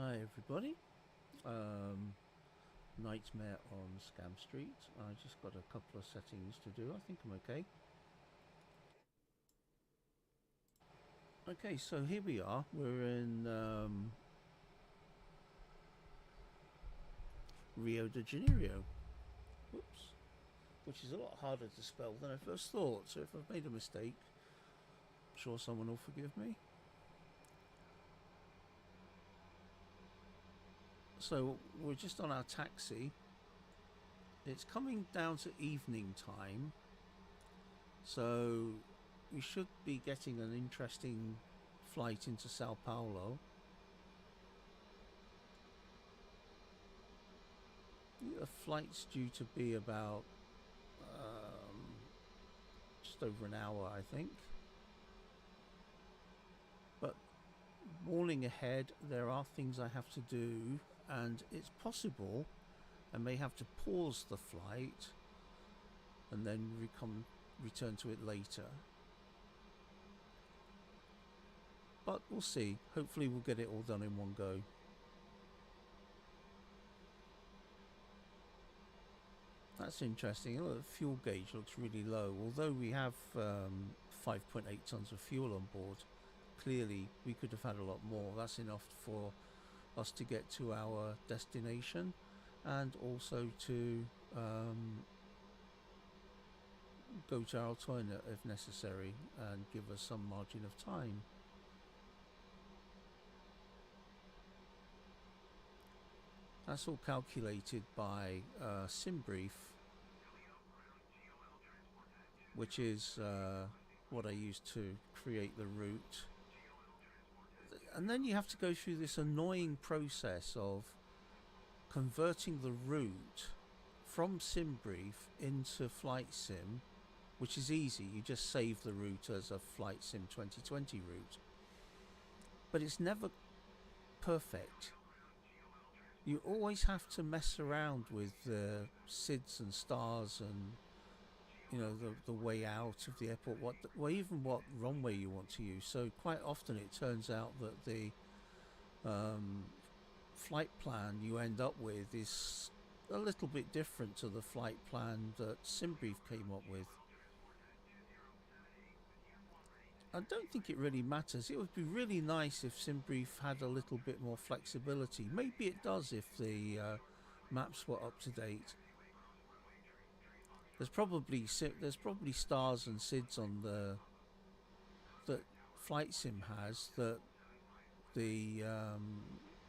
Hi everybody, Nightmare on Scam Street. I just got a couple of settings to do. I think I'm okay. Okay, so here we are. We're in Rio de Janeiro. Whoops. Which is a lot harder to spell than I first thought. So if I've made a mistake, I'm sure someone will forgive me. So we're just on our taxi. It's coming down to evening time. So we should be getting an interesting flight into Sao Paulo. The flight's due to be about just over an hour, I think. But warning ahead, there are things I have to do, and it's possible I may have to pause the flight and then return to it later. But we'll see. Hopefully we'll get it all done in one go. That's interesting. The fuel gauge looks really low. Although we have 5.8 tons of fuel on board, clearly we could have had a lot more. That's enough for us to get to our destination and also to go to our toilet if necessary and give us some margin of time. That's all calculated by SimBrief, which is what I use to create the route. And then you have to go through this annoying process of converting the route from SimBrief into Flight Sim, which is easy. You just save the route as a Flight Sim 2020 route. But it's never perfect. You always have to mess around with the SIDs and stars and the way out of the airport, even what runway you want to use. So quite often it turns out that the flight plan you end up with is a little bit different to the flight plan that SimBrief came up with. I don't think it really matters. It would be really nice if SimBrief had a little bit more flexibility. Maybe it does if the maps were up to date. There's probably stars and SIDs on that Flight Sim has that the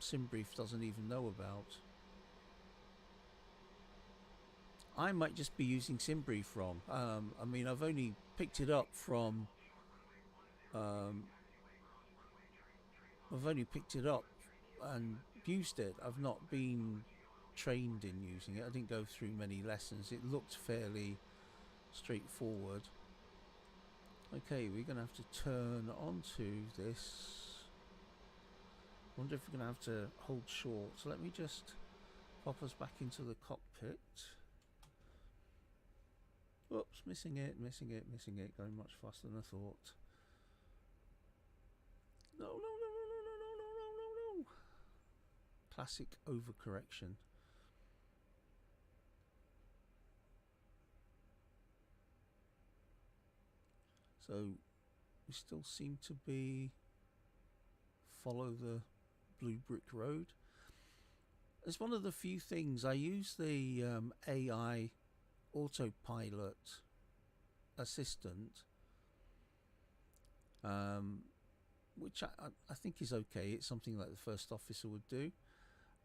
SimBrief doesn't even know about. I might just be using SimBrief wrong. I mean, I've only picked it up from. I've only picked it up and used it. I've not been trained in using it. I didn't go through many lessons. It looked fairly straightforward. Okay, we're going to have to turn onto this. I wonder if we're going to have to hold short. So let me just pop us back into the cockpit. Oops, missing it. Going much faster than I thought. No. Classic overcorrection. So we still seem to be follow the blue brick road. It's one of the few things I use the AI autopilot assistant, which I think is okay. It's something like the first officer would do,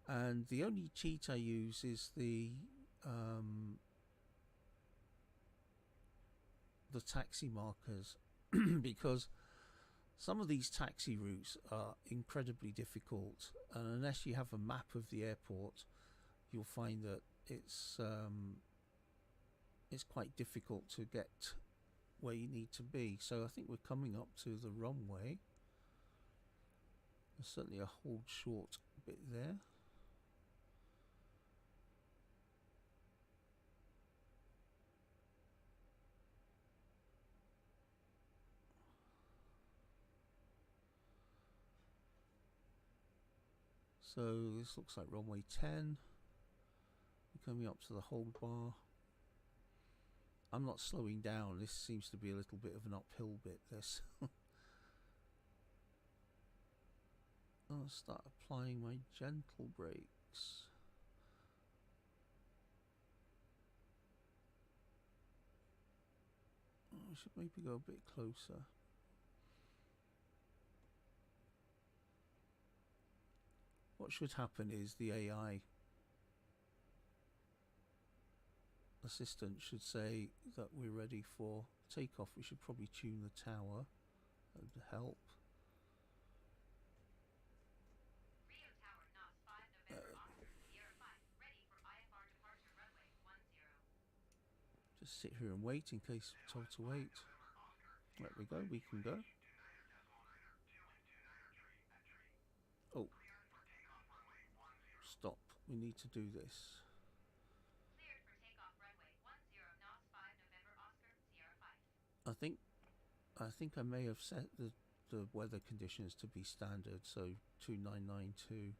and the only cheat I use is the taxi markers because some of these taxi routes are incredibly difficult, and unless you have a map of the airport, you'll find that it's quite difficult to get where you need to be. So I think we're coming up to the runway. There's certainly a hold short bit there. So this looks like runway 10. We're coming up to the hold bar. I'm not slowing down. This seems to be a little bit of an uphill bit, this. I'll start applying my gentle brakes. I should maybe go a bit closer. What should happen is the AI assistant should say that we're ready for takeoff. We should probably tune the tower and help. Just sit here and wait in case we're told to wait. There we go, we can go. Oh, stop, we need to do this. I think I may have set the weather conditions to be standard, so 2992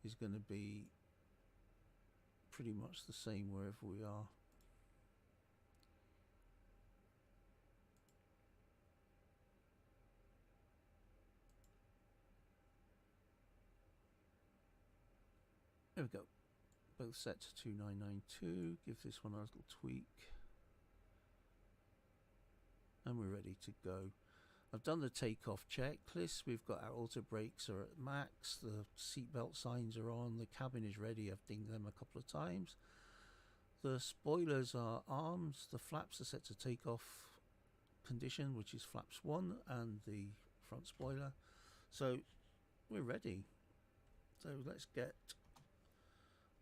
is going to be pretty much the same wherever we are. There we go. Both set to 2992. Give this one a little tweak. And we're ready to go. I've done the takeoff checklist. We've got our auto brakes are at max. The seatbelt signs are on. The cabin is ready. I've dinged them a couple of times. The spoilers are arms. The flaps are set to takeoff condition, which is flaps 1 and the front spoiler. So we're ready. So let's get...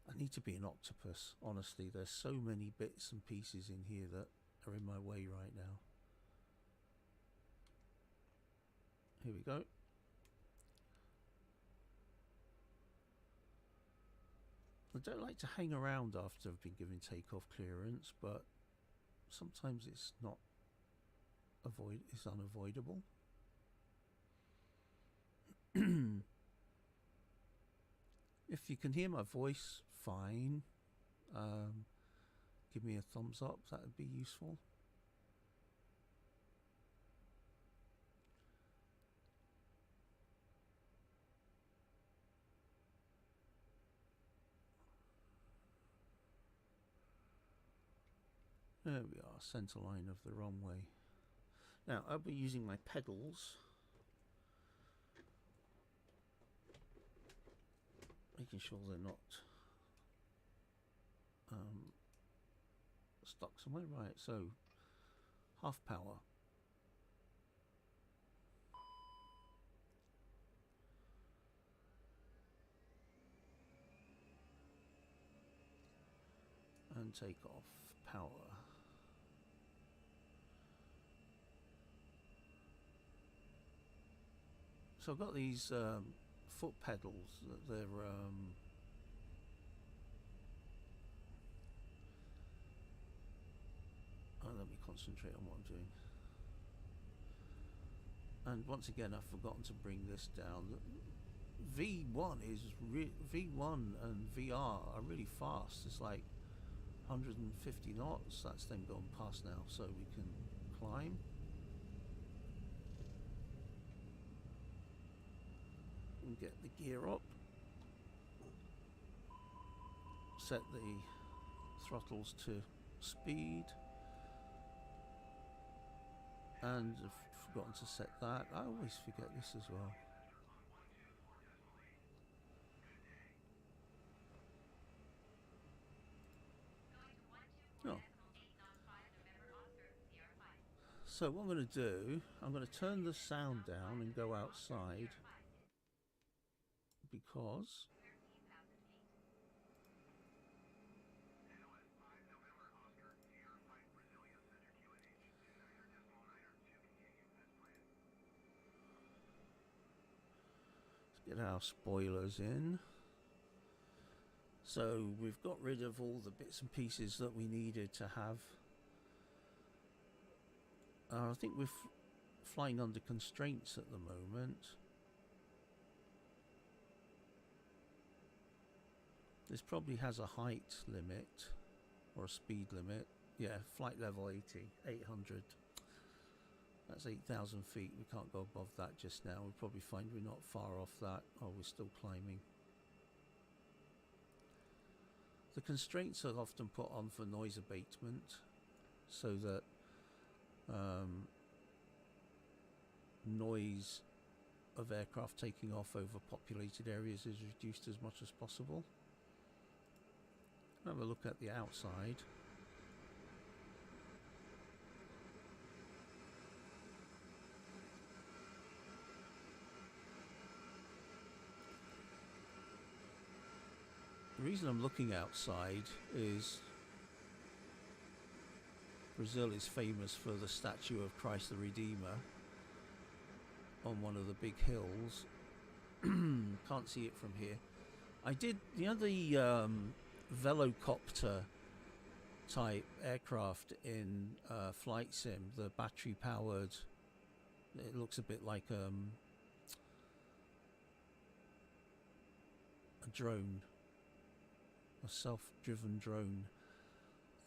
I need to be an octopus, honestly. There's so many bits and pieces in here that are in my way right now. Here we go. I don't like to hang around after I've been given takeoff clearance, but sometimes it's not it's unavoidable. If you can hear my voice, fine. Give me a thumbs up, that would be useful. There we are, centre line of the runway. Now I'll be using my pedals, making sure they're not stuck somewhere. Right, so half power. And take off power. So I've got these foot pedals. They're let me concentrate on what I'm doing. And once again, I've forgotten to bring this down. V1 is V1 and VR are really fast. It's like 150 knots. That's them going past now, so we can climb. And get the gear up. Set the throttles to speed. And I've forgotten to set that. I always forget this as well. Oh. So what I'm going to do, I'm going to turn the sound down and go outside, because let's get our spoilers in. So we've got rid of all the bits and pieces that we needed to have. I think we're flying under constraints at the moment. This probably has a height limit or a speed limit. Yeah, flight level 80, 800. That's 8,000 feet. We can't go above that just now. We'll probably find we're not far off that. Oh, we're still climbing. The constraints are often put on for noise abatement so that noise of aircraft taking off over populated areas is reduced as much as possible. Have a look at the outside. The reason I'm looking outside is Brazil is famous for the statue of Christ the Redeemer on one of the big hills. Can't see it from here. I did, you know, the velocopter type aircraft in Flight Sim, the battery powered, it looks a bit like a drone, a self-driven drone.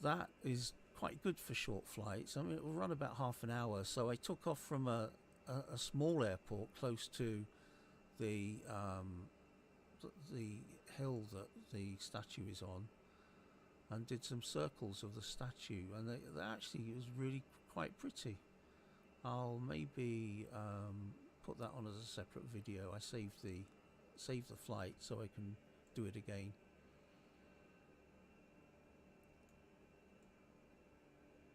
That is quite good for short flights. I mean, it will run about half an hour. So I took off from a small airport close to the hill that the statue is on, and did some circles of the statue, and they actually, it was really quite pretty. I'll maybe put that on as a separate video. I saved the flight so I can do it again.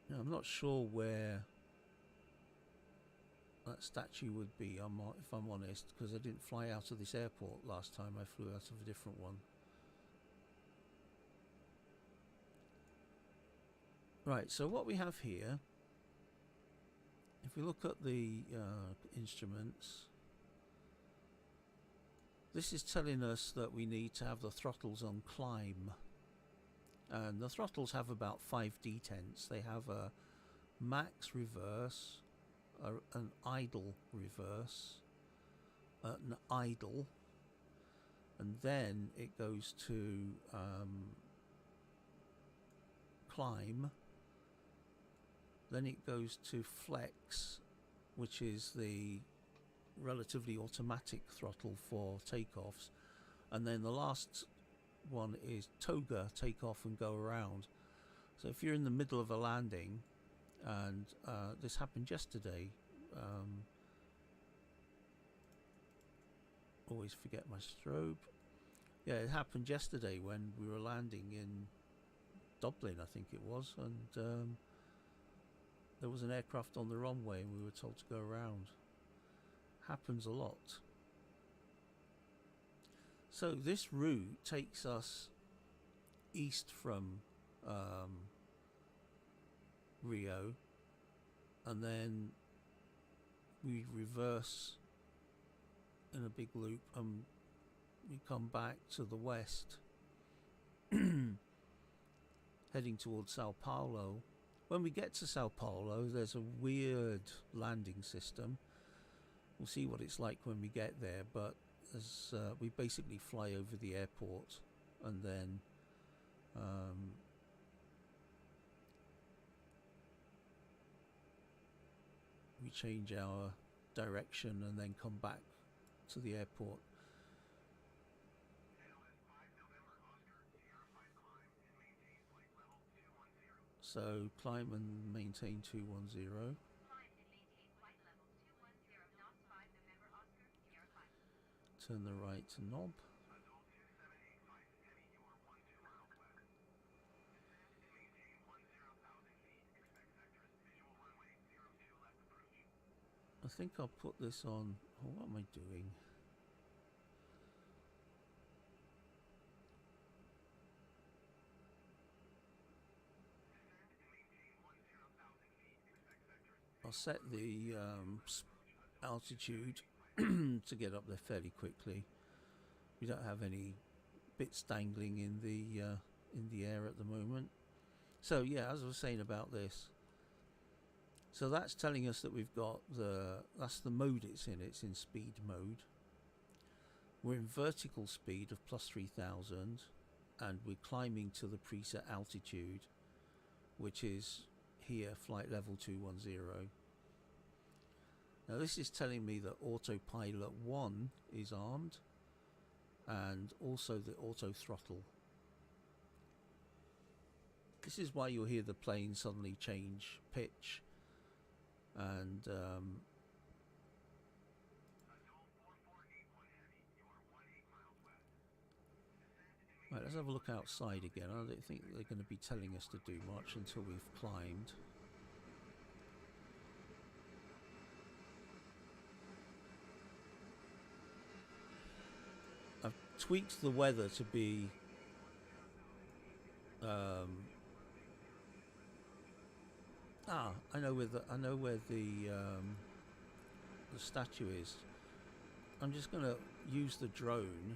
Now, I'm not sure where that statue would be, if I'm honest, because I didn't fly out of this airport last time. I flew out of a different one. Right, so what we have here, if we look at the instruments, this is telling us that we need to have the throttles on climb. And the throttles have about 5 detents. They have a max reverse, an idle reverse, an idle, and then it goes to climb. Then it goes to flex, which is the relatively automatic throttle for takeoffs, and then the last one is toga, take off and go around. So if you're in the middle of a landing, and this happened yesterday, always forget my strobe. Yeah, it happened yesterday when we were landing in Dublin, I think it was, and there was an aircraft on the runway and we were told to go around. Happens a lot. So this route takes us east from Rio, and then we reverse in a big loop and we come back to the west, heading towards Sao Paulo. When we get to Sao Paulo, there's a weird landing system. We'll see what it's like when we get there, but as we basically fly over the airport, and then we change our direction and then come back to the airport. So climb and maintain 210. Turn the right knob. I think I'll put this on. Oh, what am I doing? I'll set the altitude to get up there fairly quickly. We don't have any bits dangling in the air at the moment. So yeah, as I was saying about this, so that's telling us that we've got that's the mode it's in speed mode. We're in vertical speed of plus 3,000, and we're climbing to the preset altitude, which is here, flight level 210. Now this is telling me that autopilot 1 is armed, and also the auto throttle. This is why you'll hear the plane suddenly change pitch, and right, let's have a look outside again. I don't think they're going to be telling us to do much until we've climbed. I've tweaked the weather to be I know where the statue is. I'm just going to use the drone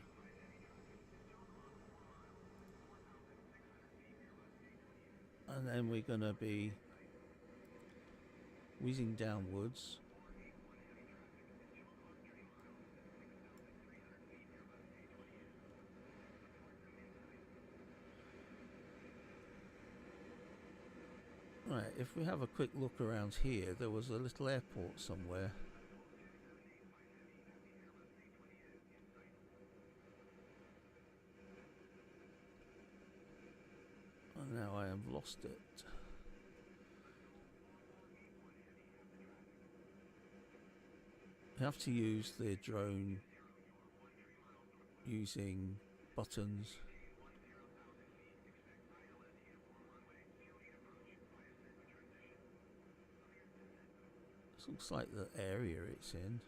and then we're going to be whizzing downwards. Right, if we have a quick look around here, there was a little airport somewhere. And now I have lost it. You have to use the drone using buttons. This looks like the area it's in.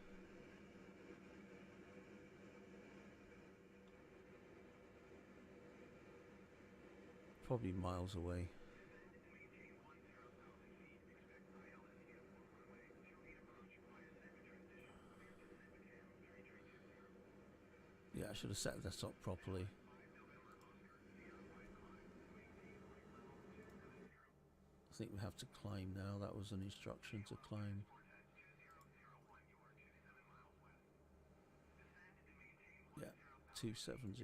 Probably miles away. Yeah, I should have set this up properly. I think we have to climb now. That was an instruction to climb. Yeah, 270.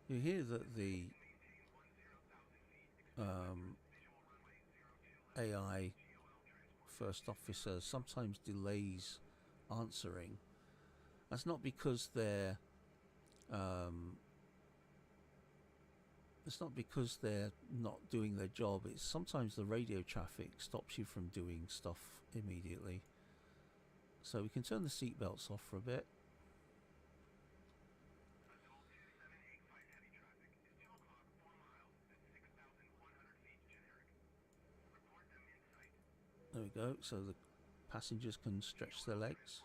You hear that the AI first officer sometimes delays answering. That's not because they're it's not because they're not doing their job. It's sometimes the radio traffic stops you from doing stuff immediately. So we can turn the seatbelts off for a bit. There we go, so the passengers can stretch their legs.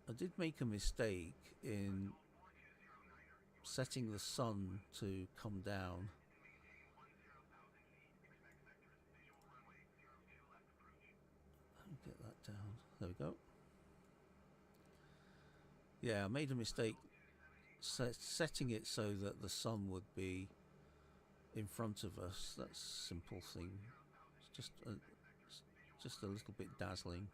I did make a mistake in setting the sun to come down. Let me get that down. There we go. Yeah, I made a mistake setting it so that the sun would be in front of us. That's a simple thing. It's just a little bit dazzling.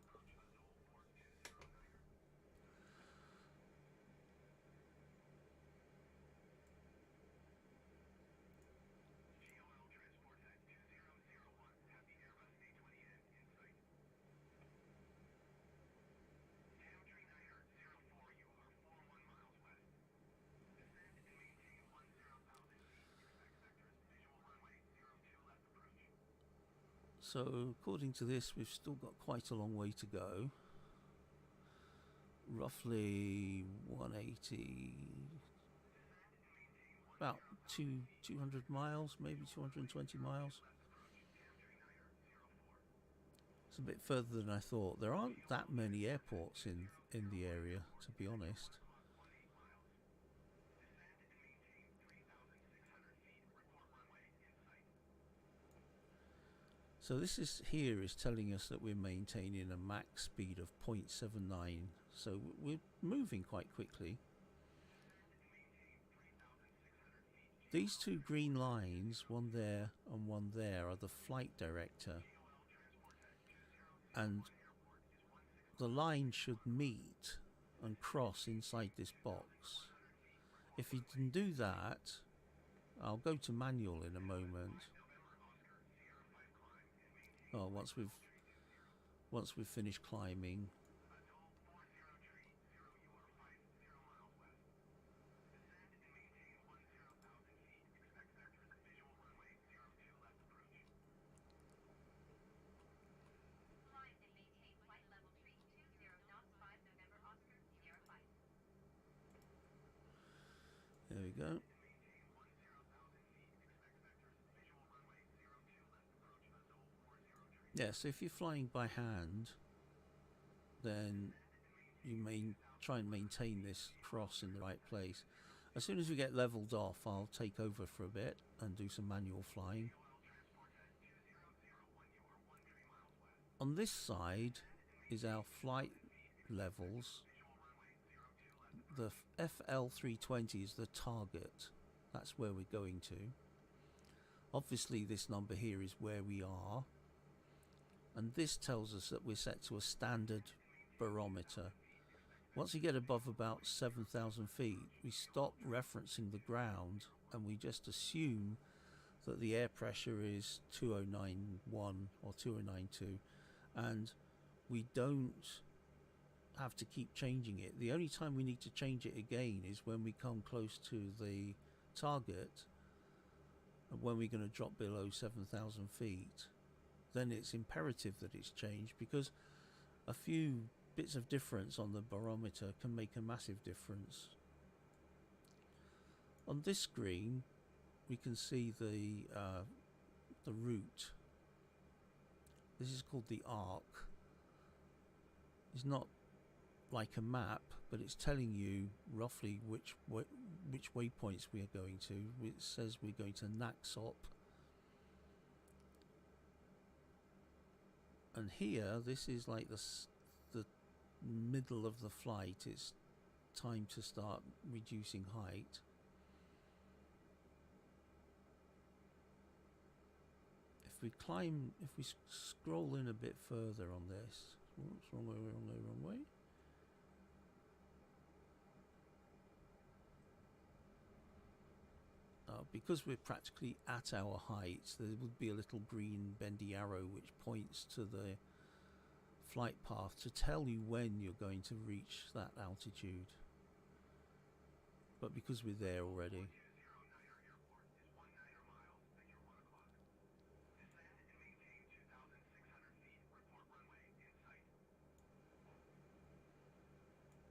So according to this, we've still got quite a long way to go. Roughly 180, about 200 miles, maybe 220 miles. It's a bit further than I thought. There aren't that many airports in the area, to be honest. So this is telling us that we're maintaining a max speed of 0.79 So we're moving quite quickly. These two green lines, one there and one there, are the flight director. And the line should meet and cross inside this box. If you can do that, I'll go to manual in a moment. Oh, once we've finished climbing. There we go. Yeah, so if you're flying by hand, then you may try and maintain this cross in the right place. As soon as we get leveled off, I'll take over for a bit and do some manual flying. On this side is our flight levels. The FL320 is the target. That's where we're going to. Obviously this number here is where we are. And this tells us that we're set to a standard barometer. Once we get above about 7,000 feet, we stop referencing the ground and we just assume that the air pressure is 2091 or 2092, and we don't have to keep changing it. The only time we need to change it again is when we come close to the target and when we're going to drop below 7,000 feet. Then it's imperative that it's changed, because a few bits of difference on the barometer can make a massive difference. On this screen we can see the route. This is called the arc. It's not like a map, but it's telling you roughly which waypoints we are going to. It says we're going to Naxop. And here, this is like the middle of the flight. It's time to start reducing height. If we climb, if we scroll in a bit further on this, oops, wrong way, wrong way, wrong way. Because we're practically at our height, there would be a little green bendy arrow which points to the flight path to tell you when you're going to reach that altitude. But because we're there already.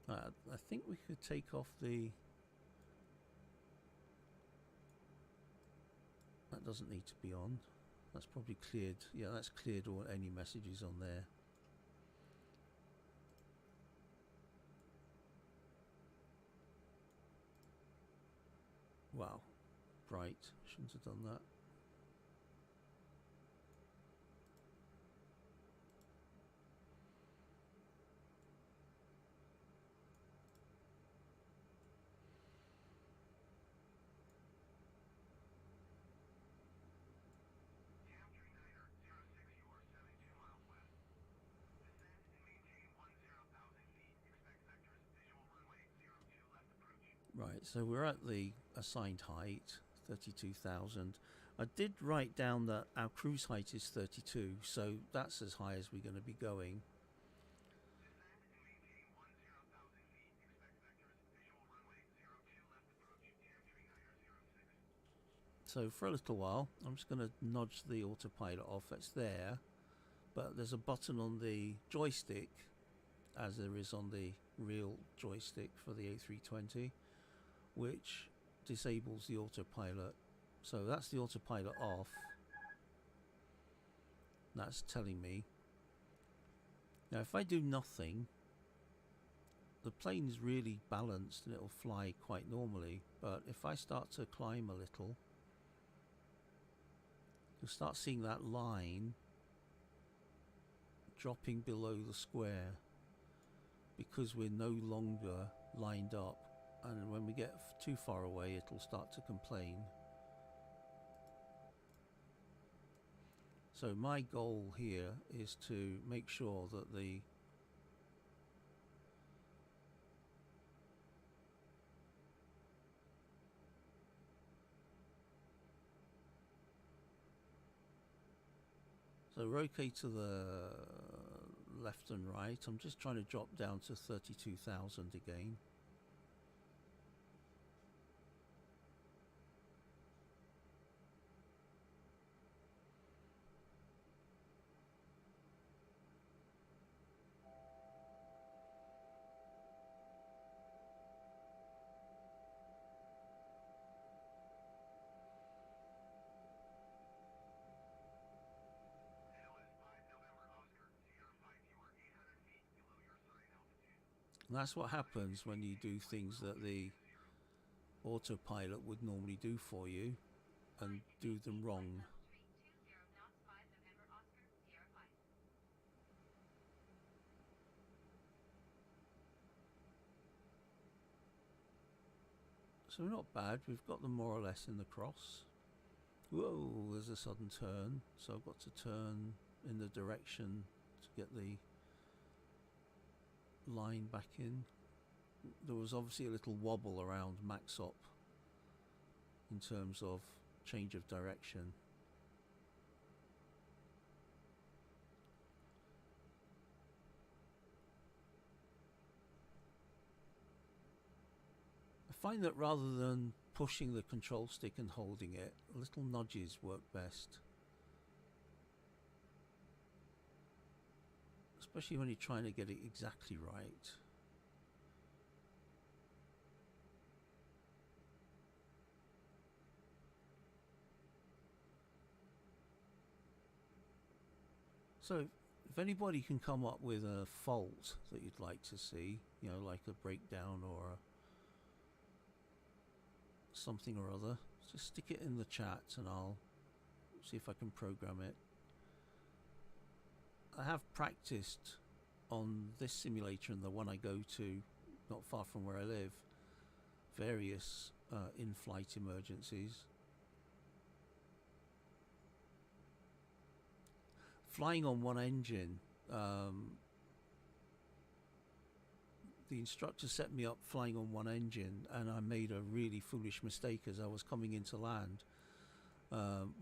I think we could take off the... That doesn't need to be on. That's probably cleared. Yeah, that's cleared all any messages on there. Wow, bright. Shouldn't have done that. Right, so we're at the assigned height, 32,000. I did write down that our cruise height is 32, so that's as high as we're going to be going. So for a little while, I'm just going to nudge the autopilot off. It's there, but there's a button on the joystick, as there is on the real joystick for the A320, which disables the autopilot. So that's the autopilot off. That's telling me. Now if I do nothing, the plane's really balanced and it'll fly quite normally, but if I start to climb a little, you'll start seeing that line dropping below the square. because we're no longer lined up, and when we get too far away it'll start to complain. So my goal here is to make sure that the so rotate to the left and right. I'm just trying to drop down to 32,000 again. And that's what happens when you do things that the autopilot would normally do for you and do them wrong. So not bad, we've got them more or less in the cross. Whoa, there's a sudden turn, so I've got to turn in the direction to get the line back in. There was obviously a little wobble around max-op in terms of change of direction. I find that rather than pushing the control stick and holding it, little nudges work best. Especially when you're trying to get it exactly right. So if anybody can come up with a fault that you'd like to see, you know, like a breakdown or something or other, just stick it in the chat and I'll see if I can program it. I have practiced on this simulator and the one I go to not far from where I live, various in-flight emergencies. Flying on one engine, the instructor set me up flying on one engine and I made a really foolish mistake as I was coming into land.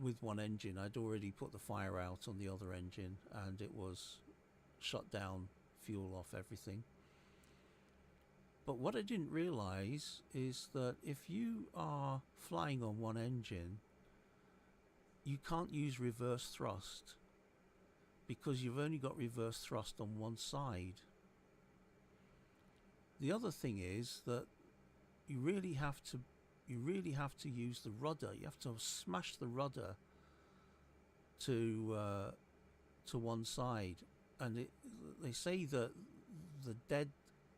With one engine, I'd already put the fire out on the other engine and it was shut down, fuel off, everything. But what I didn't realize is that if you are flying on one engine, you can't use reverse thrust because you've only got reverse thrust on one side. The other thing is that you really have to use the rudder. You have to smash the rudder to one side, and they say that the dead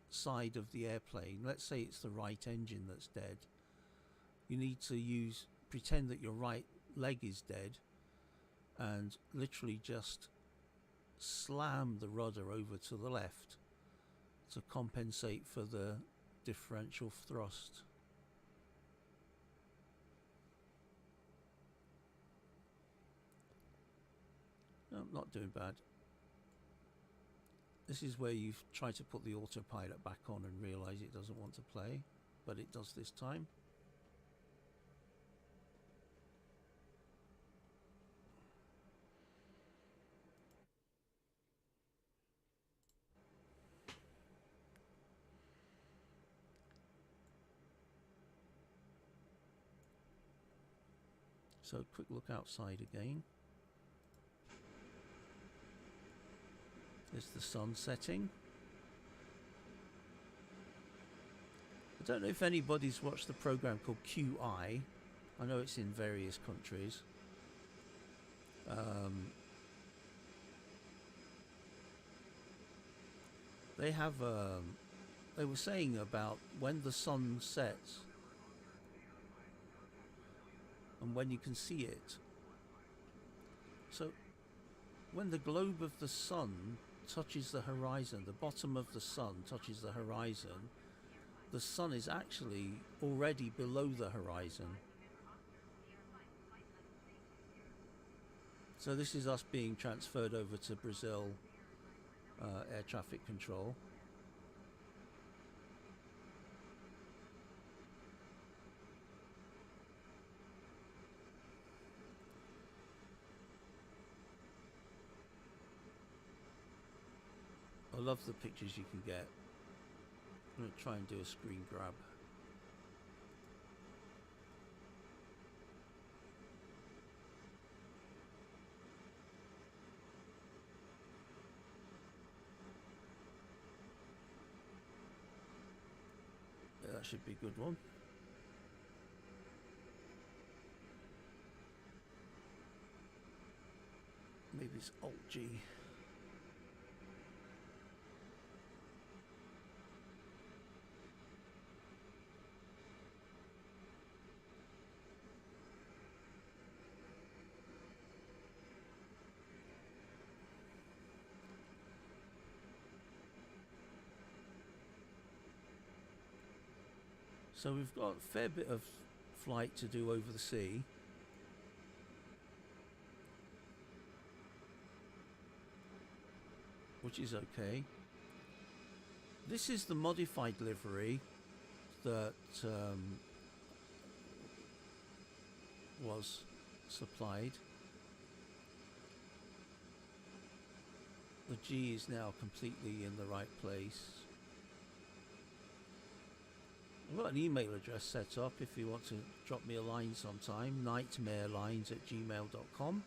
side of the airplane, let's say it's the right engine that's dead, you need to pretend that your right leg is dead and literally just slam the rudder over to the left to compensate for the differential thrust. No, I'm not doing bad. This is where you've tried to put the autopilot back on and realize it doesn't want to play, but it does this time. So quick look outside again. There's the sun setting. I don't know if anybody's watched the program called QI. I know it's in various countries. They have they were saying about when the sun sets and when you can see it. So when the globe of the sun touches the horizon, the bottom of the sun touches the horizon, the sun is actually already below the horizon. So this is us being transferred over to Brazil air traffic control. I love the pictures you can get. I'm going to try and do a screen grab. Yeah, that should be a good one. Maybe it's Alt G. So we've got a fair bit of flight to do over the sea. Which is okay. This is the modified livery that was supplied. The G is now completely in the right place. I've got an email address set up if you want to drop me a line sometime, nightmarelines@gmail.com.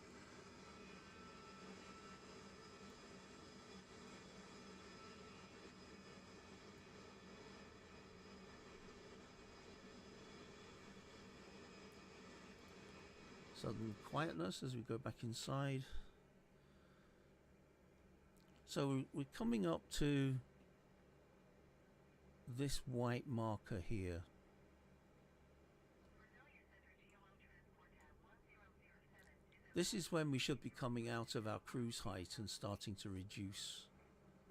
Sudden quietness as we go back inside. So we're coming up to this white marker here. This is when we should be coming out of our cruise height and starting to reduce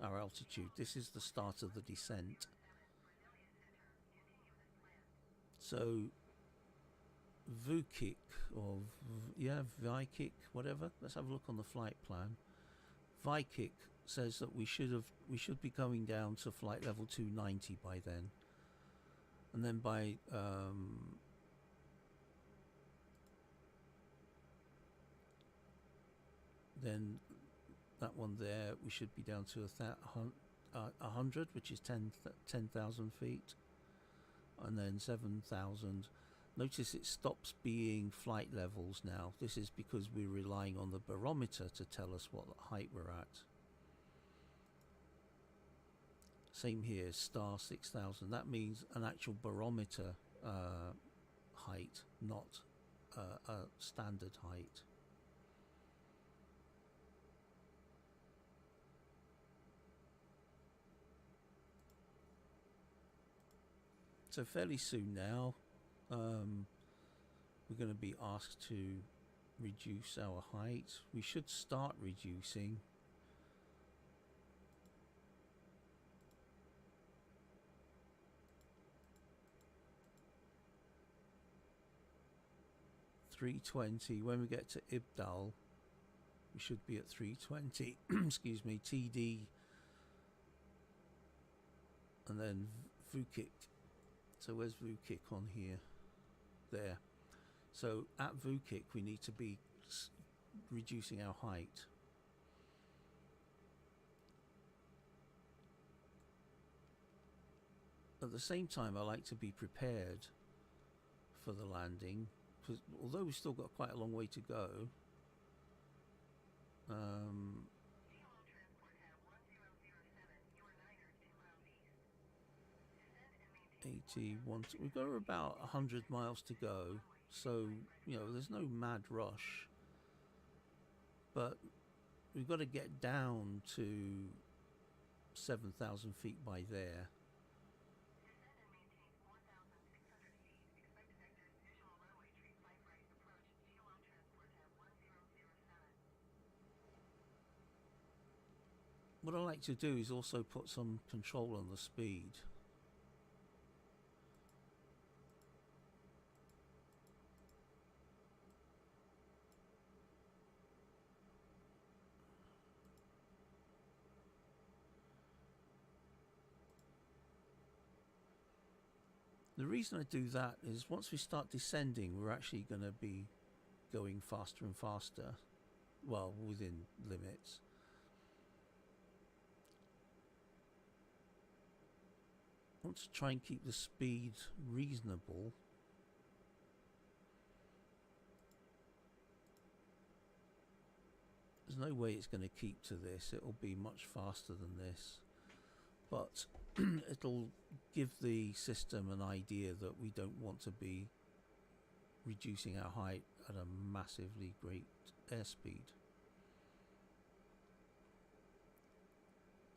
our altitude. This is the start of the descent. So Vukik, or Vikik, whatever. Let's have a look on the flight plan. Vikik says that we should be going down to flight level 290 by then, and then by then that one there we should be down to 100, which is 10,000 feet, and then 7,000. Notice it stops being flight levels now. This is because we're relying on the barometer to tell us what height we're at. Same here, star 6,000. That means an actual barometer height, not a standard height. So fairly soon now, we're going to be asked to reduce our height. We should start reducing. $320. When we get to Ibdal, we should be at 320. Excuse me, TD, and then Vukik. So where's Vukik on here? There. So at Vukik we need to be reducing our height. At the same time, I like to be prepared for the landing, because although we've still got quite a long way to go, 81. We've got about 100 miles to go, so you know there's no mad rush, but we've got to get down to 7,000 feet by there. What I like to do is also put some control on the speed. The reason I do that is once we start descending, we're actually going to be going faster and faster, well, within limits. I want to try and keep the speed reasonable. There's no way it's going to keep to this. It'll be much faster than this, but it'll give the system an idea that we don't want to be reducing our height at a massively great airspeed.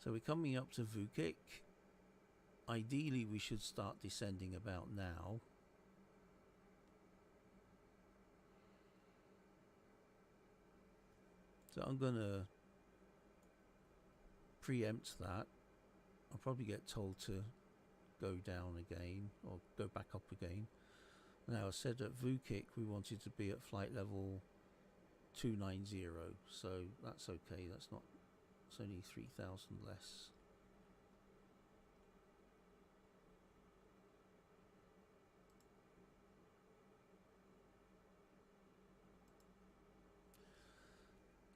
So we're coming up to Vukik. Ideally we should start descending about now. So I'm going to preempt that. I'll probably get told to go down again or go back up again. Now I said at Vukik we wanted to be at flight level 290, so that's okay. That's not, it's only 3,000 less.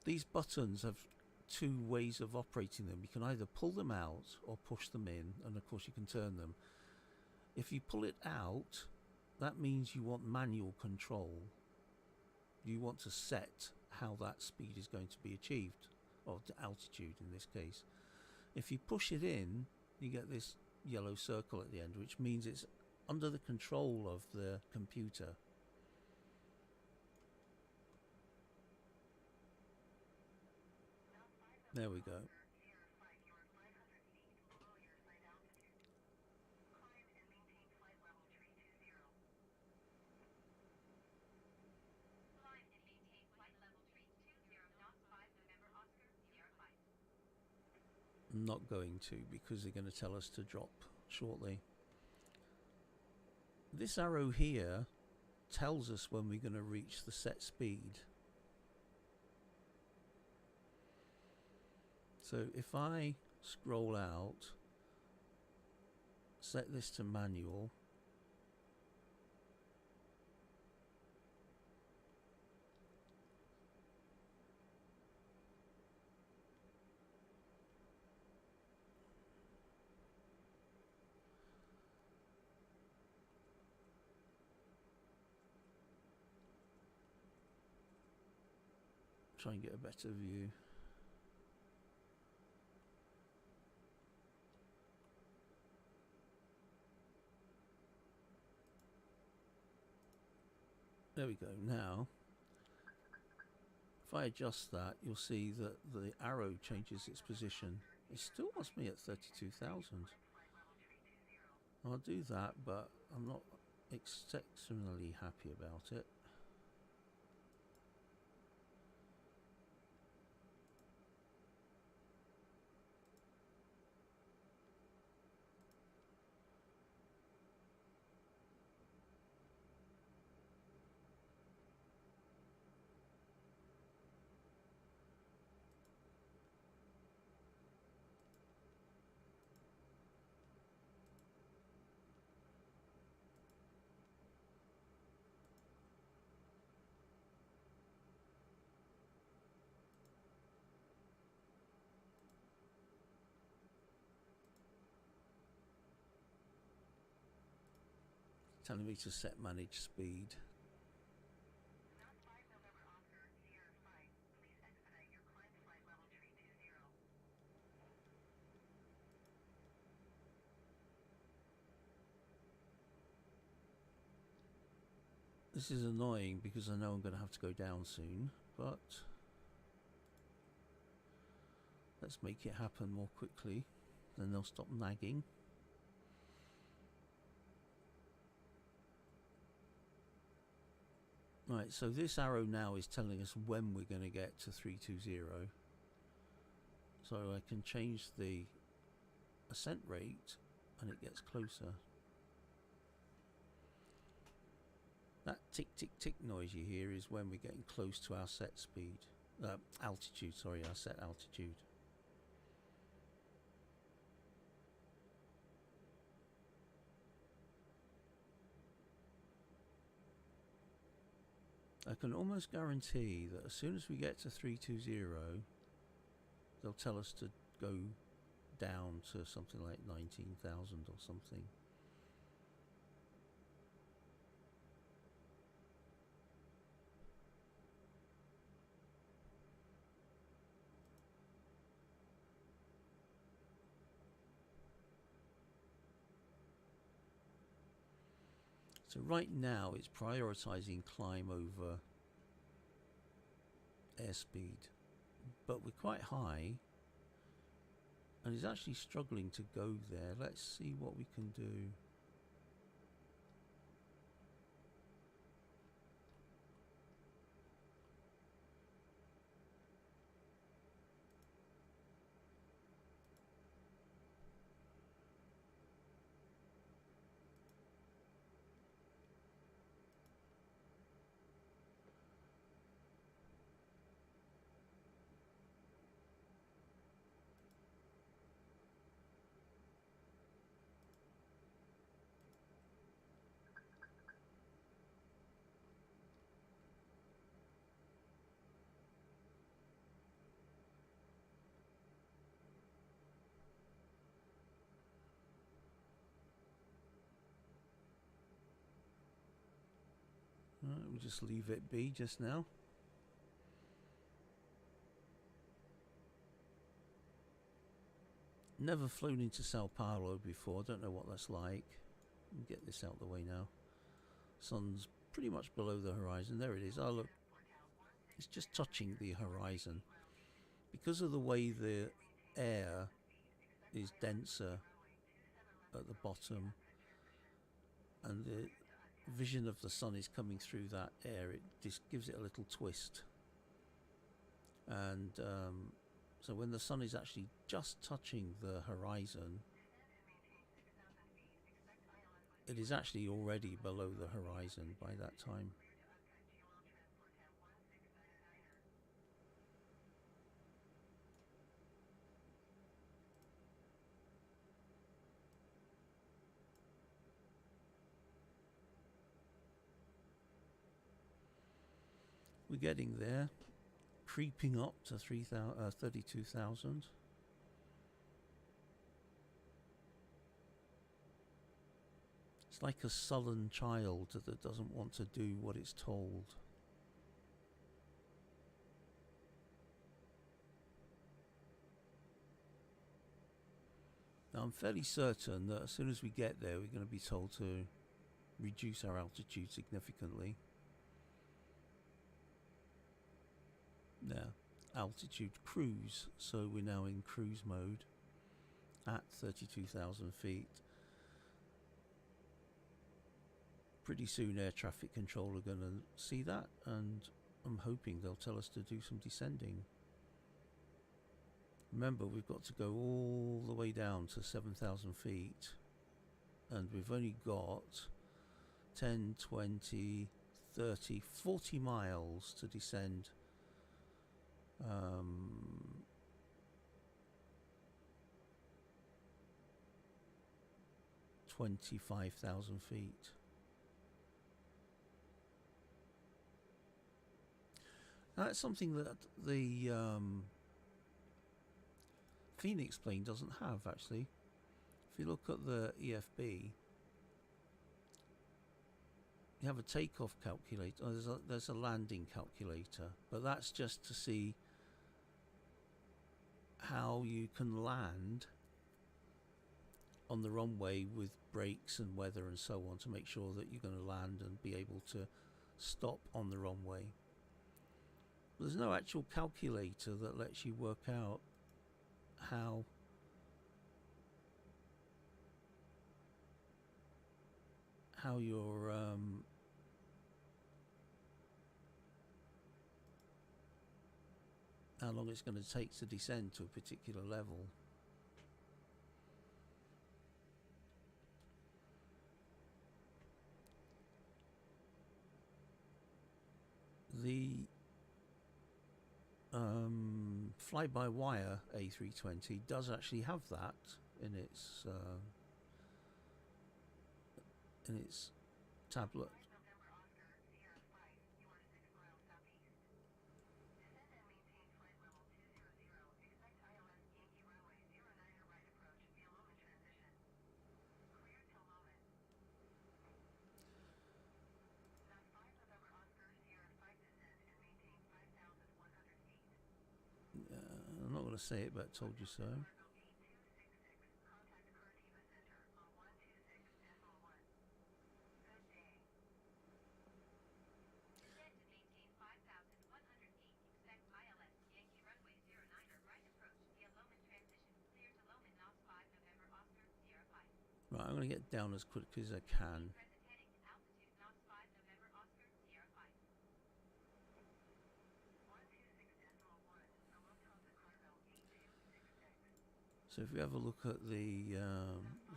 These buttons have two ways of operating them. You can either pull them out or push them in, and of course you can turn them. If you pull it out, that means you want manual control. You want to set how that speed is going to be achieved, or the altitude in this case. If you push it in, you get this yellow circle at the end, which means it's under the control of the computer. There we go. I'm not going to, because they're going to tell us to drop shortly. This arrow here tells us when we're going to reach the set speed. So if I scroll out, set this to manual, try and get a better view. There we go. Now, if I adjust that, you'll see that the arrow changes its position. It still wants me at 32,000. I'll do that, but I'm not exceptionally happy about it. Telling me to set manage speed. This is annoying because I know I'm going to have to go down soon, but let's make it happen more quickly, then they'll stop nagging. Right, so this arrow now is telling us when we're going to get to 320. So so I can change the ascent rate and it gets closer. That tick tick tick noise you hear is when we're getting close to our set speed, altitude, sorry, our set altitude. I can almost guarantee that as soon as we get to 320, they'll tell us to go down to something like 19,000 or something. So right now it's prioritizing climb over airspeed, but we're quite high and it's actually struggling to go there. Let's see what we can do. We'll just leave it be just now. Never flown into Sao Paulo before, don't know what that's like. Get this out of the way now. Sun's pretty much below the horizon. There it is. Oh look, it's just touching the horizon. Because of the way the air is denser at the bottom and the vision of the sun is coming through that air, it just gives it a little twist. And so when the sun is actually just touching the horizon, it is actually already below the horizon by that time. We're getting there, creeping up to 32,000. It's like a sullen child that doesn't want to do what it's told. Now I'm fairly certain that as soon as we get there, we're going to be told to reduce our altitude significantly. Now, altitude cruise, so we're now in cruise mode at 32,000 feet. Pretty soon air traffic control are going to see that, and I'm hoping they'll tell us to do some descending. Remember, we've got to go all the way down to 7,000 feet, and we've only got 10, 20, 30, 40 miles to descend. 25,000 feet. Now, that's something that the Fenix plane doesn't have, actually. If you look at the EFB, you have a takeoff calculator. There's a landing calculator, but that's just to see how you can land on the runway with brakes and weather and so on, to make sure that you're going to land and be able to stop on the runway. There's no actual calculator that lets you work out how your how long it's going to take to descend to a particular level. The fly-by-wire A320 does actually have that in its tablet. I'm not going to say it, but I told you so. Right, I'm going to get down as quick as I can. So if we have a look at the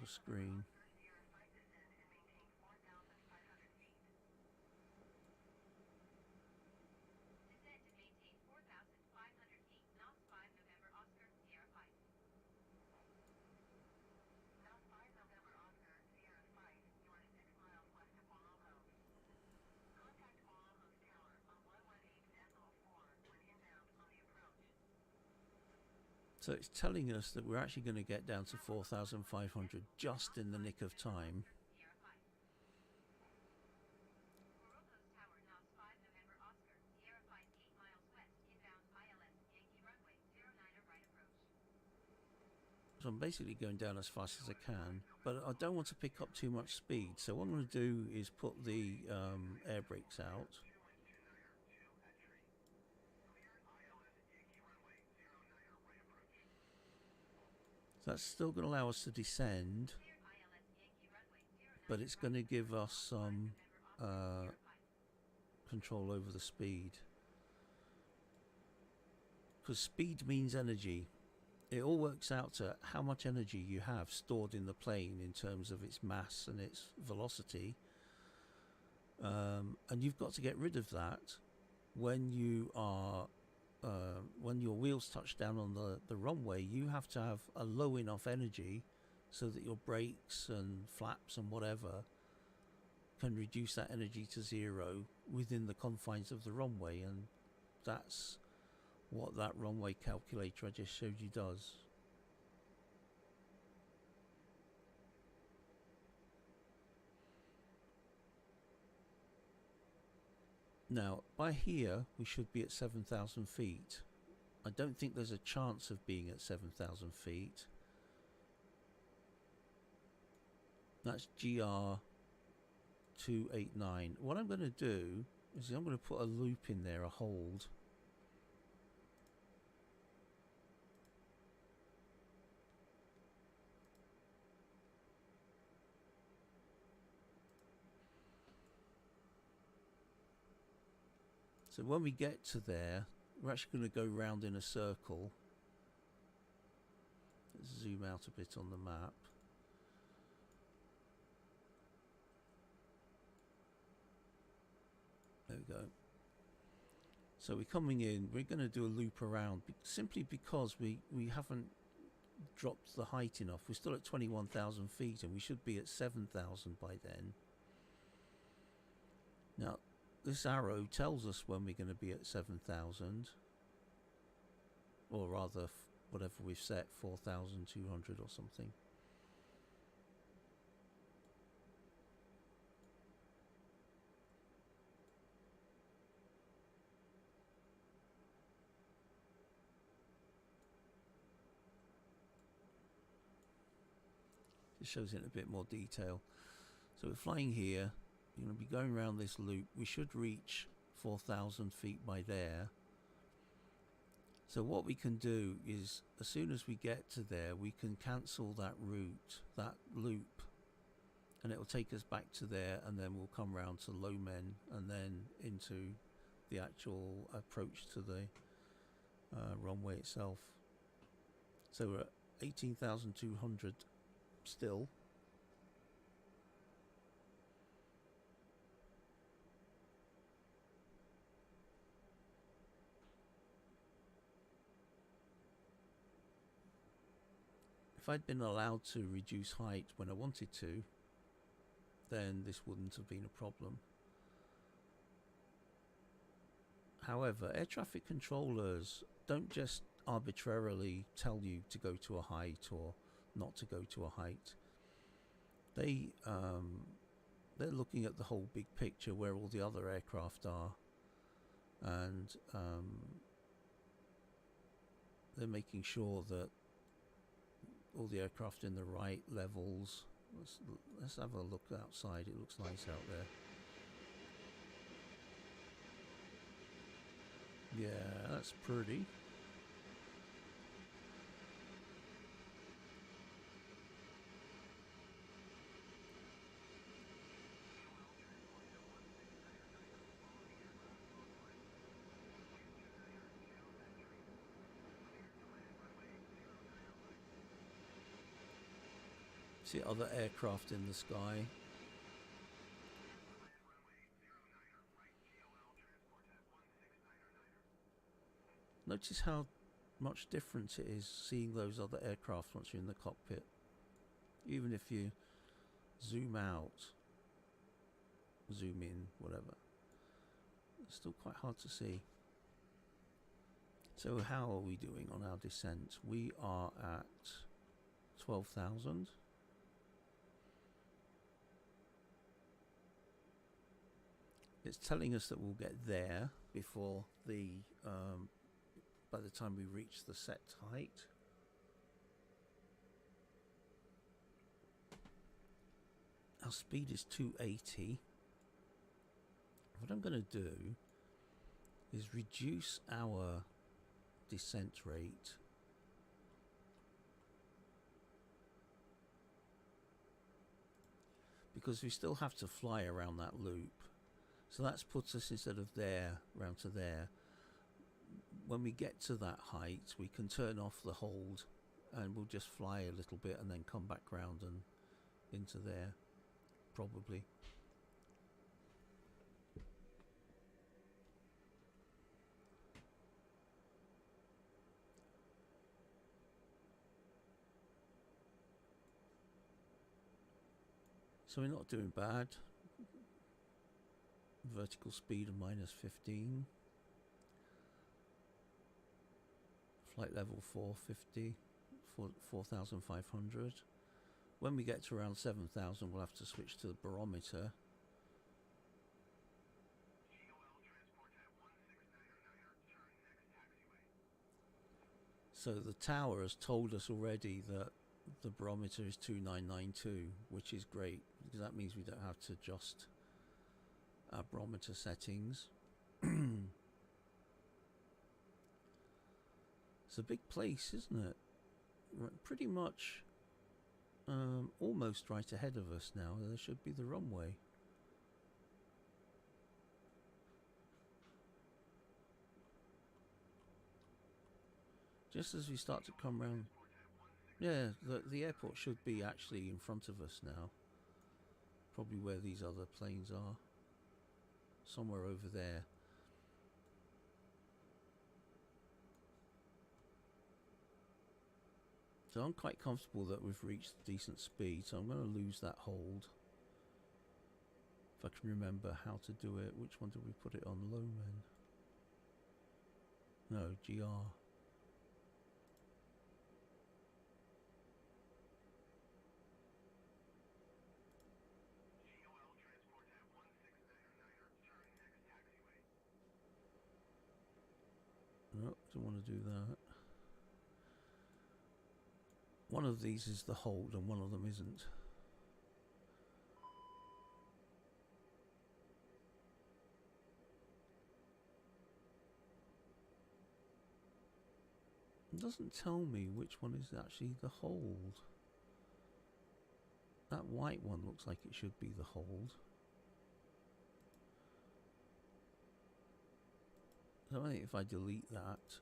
screen, so it's telling us that we're actually going to get down to 4,500 just in the nick of time. So I'm basically going down as fast as I can, but I don't want to pick up too much speed. So what I'm going to do is put the air brakes out. So that's still going to allow us to descend, but it's going to give us some control over the speed. Because speed means energy. It all works out to how much energy you have stored in the plane in terms of its mass and its velocity. And you've got to get rid of that when you are when your wheels touch down on the runway. You have to have a low enough energy so that your brakes and flaps and whatever can reduce that energy to zero within the confines of the runway, and that's what that runway calculator I just showed you does. Now, by here, we should be at 7,000 feet. I don't think there's a chance of being at 7,000 feet. That's GR289. What I'm going to do is I'm going to put a loop in there, a hold. So when we get to there, we're actually going to go round in a circle. Let's zoom out a bit on the map. There we go. So we're coming in, we're going to do a loop around simply because we haven't dropped the height enough. We're still at 21,000 feet and we should be at 7,000 by then. Now, this arrow tells us when we're going to be at 7,000, or rather whatever we've set, 4,200 or something. It shows it in a bit more detail. So we're flying here. You're going to be going around this loop. We should reach 4,000 feet by there. So what we can do is, as soon as we get to there, we can cancel that route, that loop, and it will take us back to there, and then we'll come round to Lomen and then into the actual approach to the runway itself. So we're at 18,200 still. If I'd been allowed to reduce height when I wanted to, then this wouldn't have been a problem. However, air traffic controllers don't just arbitrarily tell you to go to a height or not to go to a height. They're looking at the whole big picture where all the other aircraft are, and they're making sure that all the aircraft in the right levels. Let's have a look outside. It looks nice out there. Yeah, that's pretty. See other aircraft in the sky. Notice how much difference it is seeing those other aircraft once you're in the cockpit. Even if you zoom out, zoom in, whatever, it's still quite hard to see. So how are we doing on our descent? We are at 12,000. It's telling us that we'll get there before the by the time we reach the set height. Our speed is 280. What I'm going to do is reduce our descent rate because we still have to fly around that loop. So that's puts us, instead of there, round to there. When we get to that height, we can turn off the hold and we'll just fly a little bit and then come back round and into there, probably. So we're not doing bad. Vertical speed of -15. Flight level 450, 4,500. When we get to around 7,000, we'll have to switch to the barometer. So the tower has told us already that the barometer is 2992, which is great because that means we don't have to adjust our barometer settings. It's a big place, isn't it? Pretty much almost right ahead of us now. There should be the runway. Just as we start to come round. Yeah, the airport should be actually in front of us now. Probably where these other planes are. Somewhere over there. So I'm quite comfortable that we've reached decent speed, so I'm going to lose that hold. If I can remember how to do it. Which one did we put it on? Low men? No, GR. No, don't want to do that. One of these is the hold and one of them isn't. It doesn't tell me which one is actually the hold. That white one looks like it should be the hold. So I think if I delete that,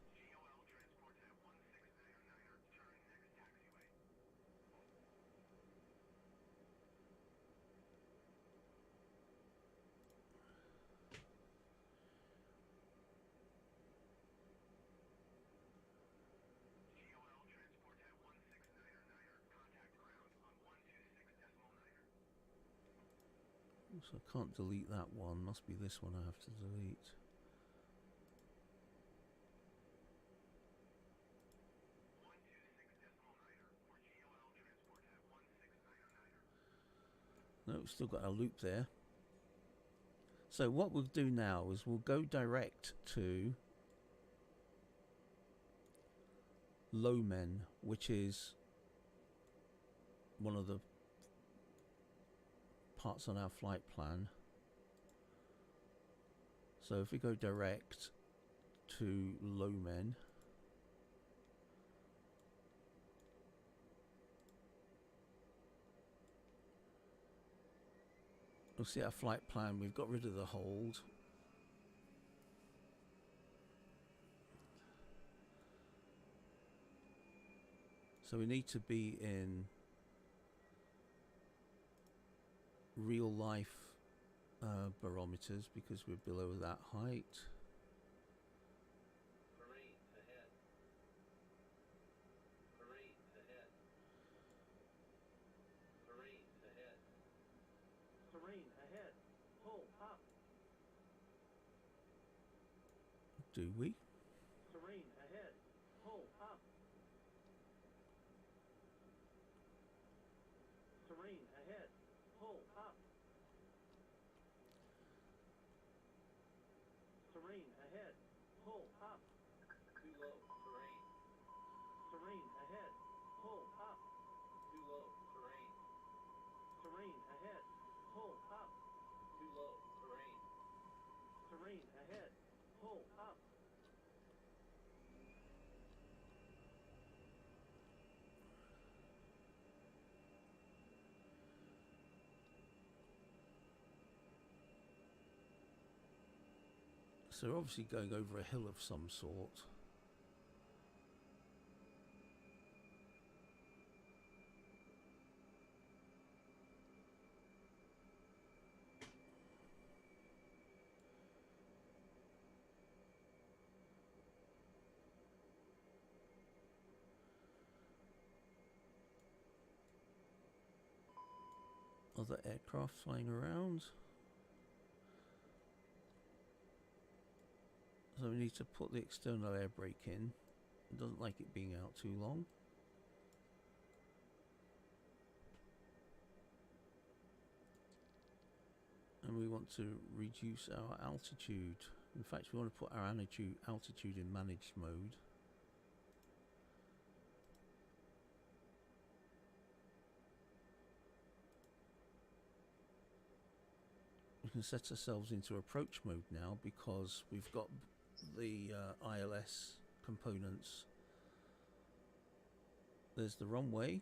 So I can't delete that one. Must be this one I have to delete. No, we've still got our loop there. So what we'll do now is we'll go direct to Lomen, which is one of the parts on our flight plan. So if we go direct to Lomen, we'll see our flight plan. We've got rid of the hold. So we need to be in real life barometers because we're below that height. Terrain ahead. Terrain ahead. Terrain ahead. Terrain ahead. Pull up. Do we? Terrain ahead. Pull up. Terrain ahead. Pull up. Terrain ahead. Pull up. Too low. Terrain. Terrain ahead. Pull up. Too low. Terrain. Terrain ahead. Pull up. Too low. Terrain. Terrain ahead. Pull up. So we're obviously going over a hill of some sort. Other aircraft flying around. So we need to put the external air brake in. It doesn't like it being out too long. And we want to reduce our altitude. In fact, we want to put our altitude in managed mode. We can set ourselves into approach mode now because we've got the ILS components. There's the runway.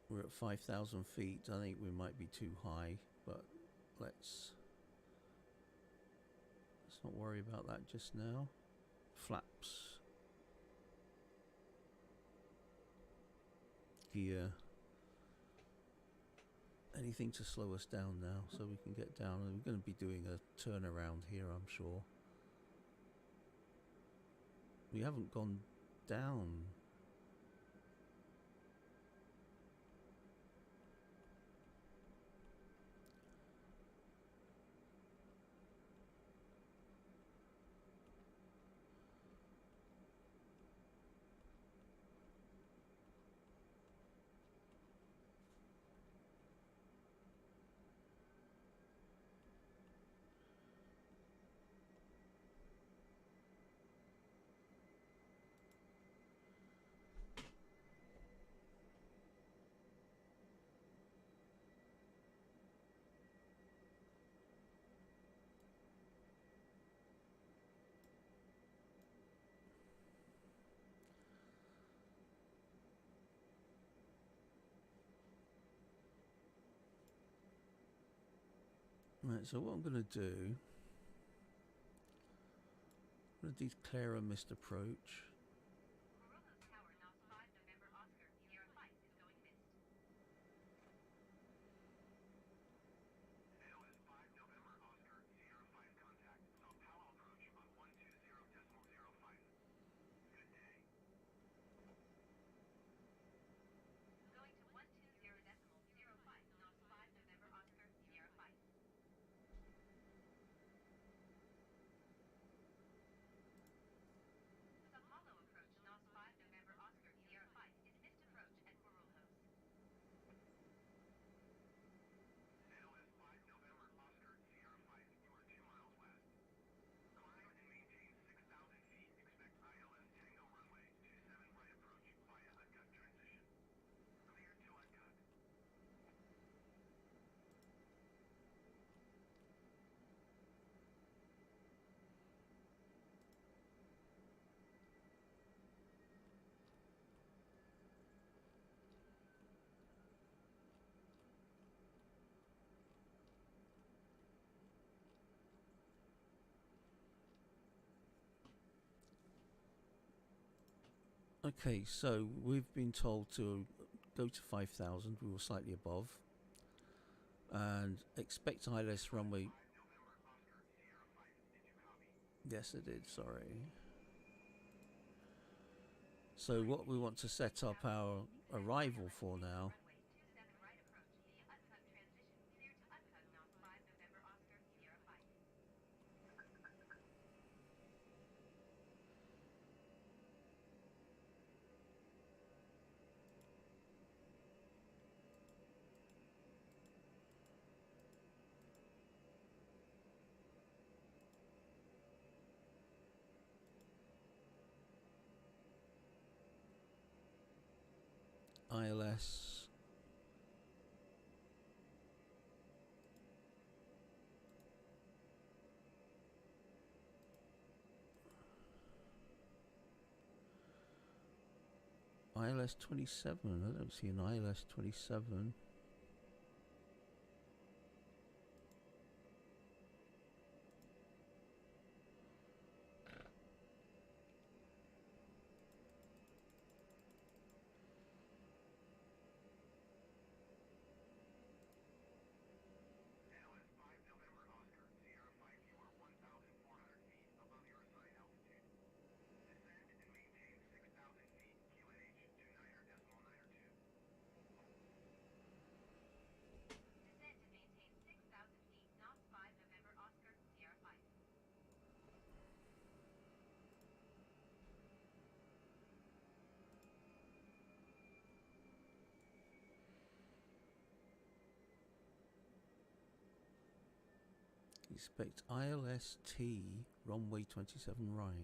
We're at 5,000 feet. I think we might be too high, but let's not worry about that just now. Flaps, gear, anything to slow us down now so we can get down. And we're going to be doing a turnaround here, I'm sure. We haven't gone down. Right, so what I'm going to do, I'm going to declare a missed approach. Okay, so we've been told to go to 5,000. We were slightly above. And expect ILS runway. Yes, I did. Sorry. So what we want to set up our arrival for now. ILS ILS 27. I don't see an ILS 27. Expect ILST runway 27 right.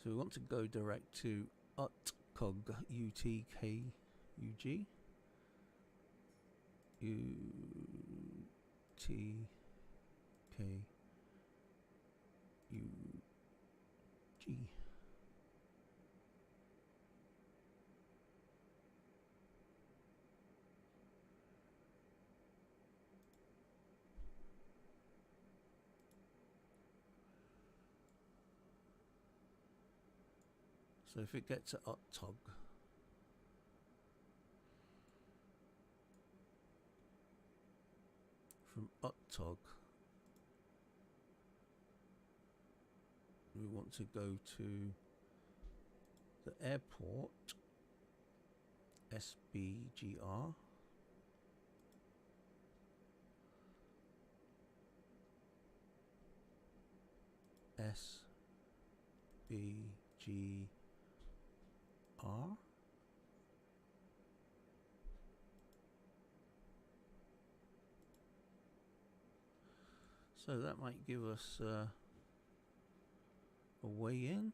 So we want to go direct to UTKUG, UTKUG, UTKUG. So if it gets to UTKUG, from UTKUG, we want to go to the airport, SBGR. SBGR. So that might give us a way in.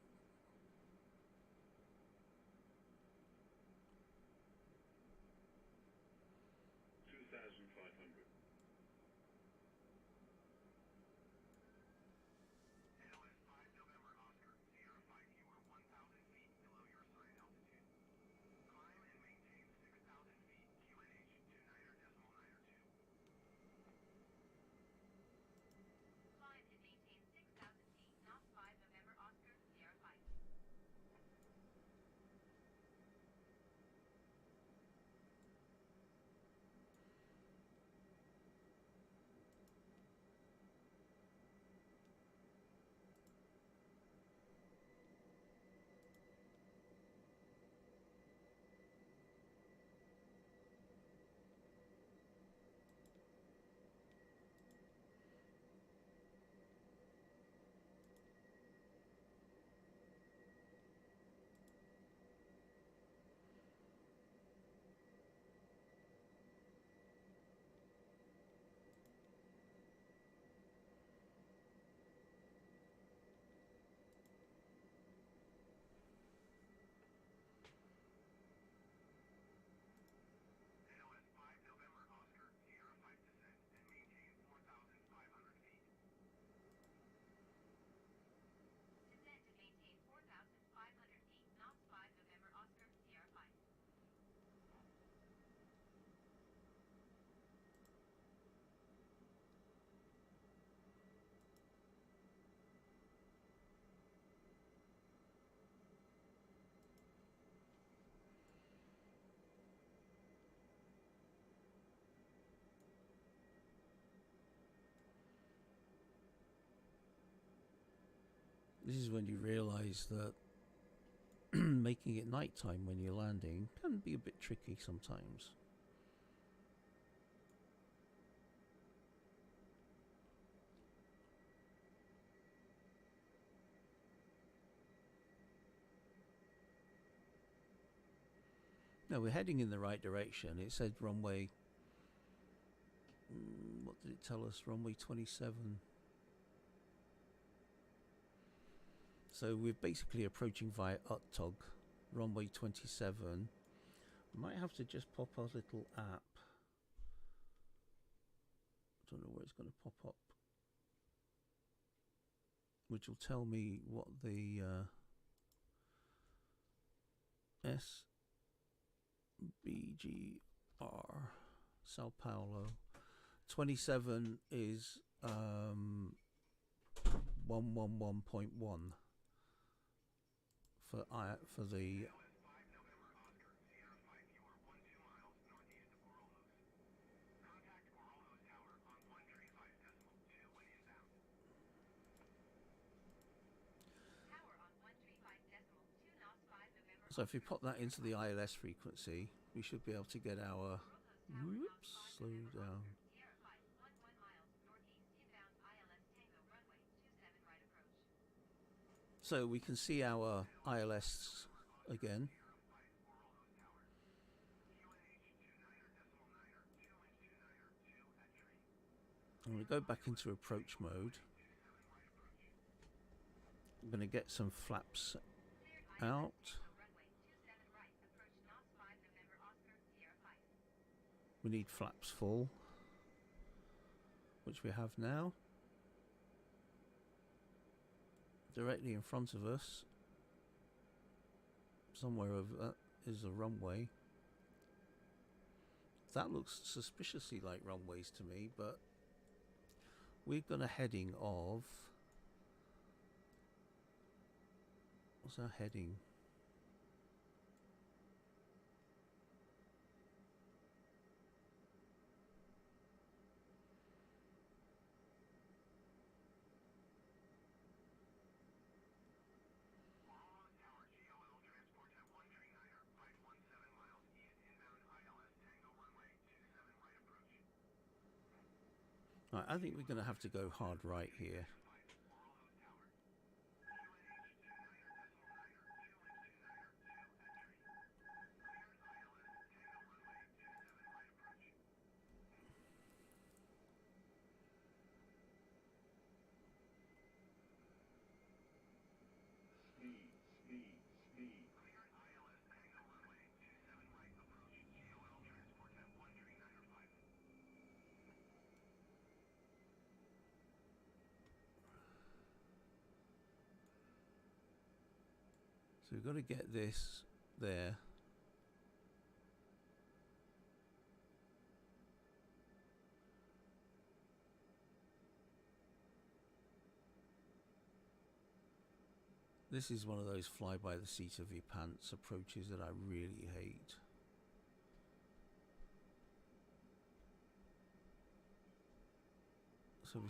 This is when you realise that making it nighttime when you're landing can be a bit tricky sometimes. No, we're heading in the right direction. It said runway. What did it tell us? Runway 27. So we're basically approaching via Uttog, runway 27. We might have to just pop our little app. I don't know where it's going to pop up. Which will tell me what the SBGR, Sao Paulo. 27 is 111.1 for the. So if we pop that into the ILS frequency, we should be able to get our. Whoops, slow down. So we can see our ILS again. I'm going to go back into approach mode. I'm going to get some flaps out. We need flaps full, which we have now. Directly in front of us, somewhere over that, is a runway. That looks suspiciously like runways to me, but we've got a heading of. What's our heading? Right, I think we're going to have to go hard right here. So we've got to get this there. This is one of those fly by the seat of your pants approaches that I really hate. So we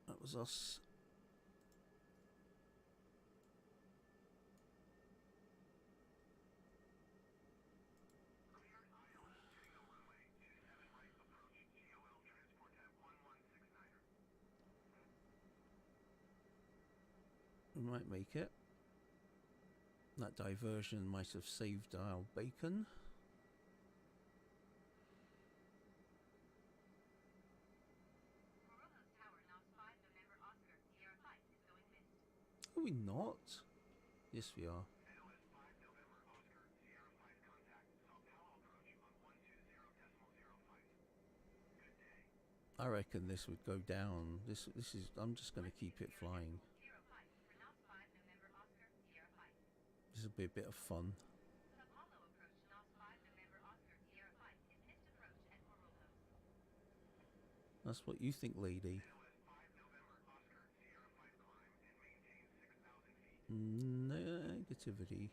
that was us. We might make it. That diversion might have saved our bacon. Are we not? Yes, we are. I reckon this would go down. This is. I'm just going to keep it flying. This will be a bit of fun. That's what you think, lady. Negativity.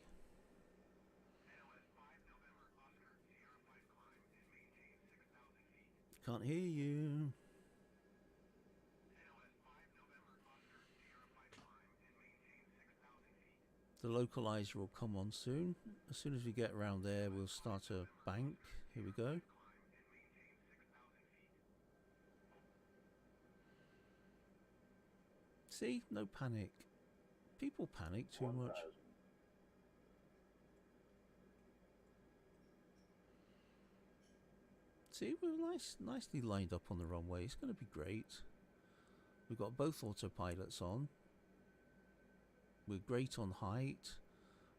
Can't hear you. The localizer will come on soon. As soon as we get around there, we'll start a bank. Here we go. See? No panic. People panic too much. See, we're nicely lined up on the runway. It's going to be great. We've got both autopilots on. We're great on height.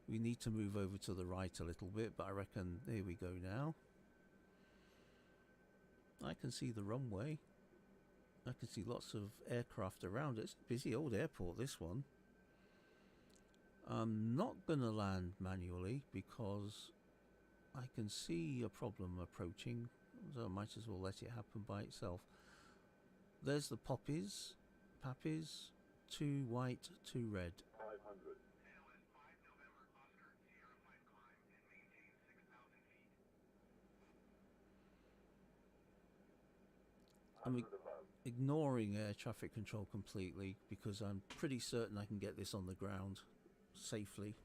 We need to move over to the right a little bit, but I reckon there we go now. I can see the runway. I can see lots of aircraft around. It's a busy old airport, this one. I'm not going to land manually because I can see a problem approaching, so I might as well let it happen by itself. There's the poppies, 2 white, 2 red. 500. I'm ignoring air traffic control completely because I'm pretty certain I can get this on the ground safely.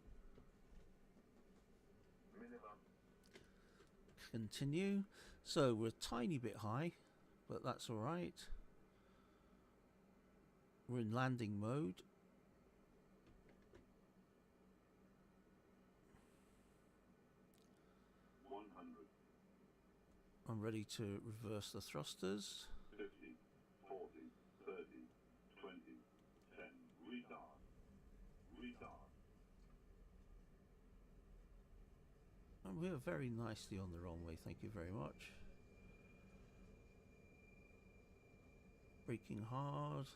Minimum. Continue. So we're a tiny bit high, but that's all right. We're in landing mode. I'm ready to reverse the thrusters. 50, 40, 30, 20, 10, retard. Retard. And we're very nicely on the runway, thank you very much. Braking hard.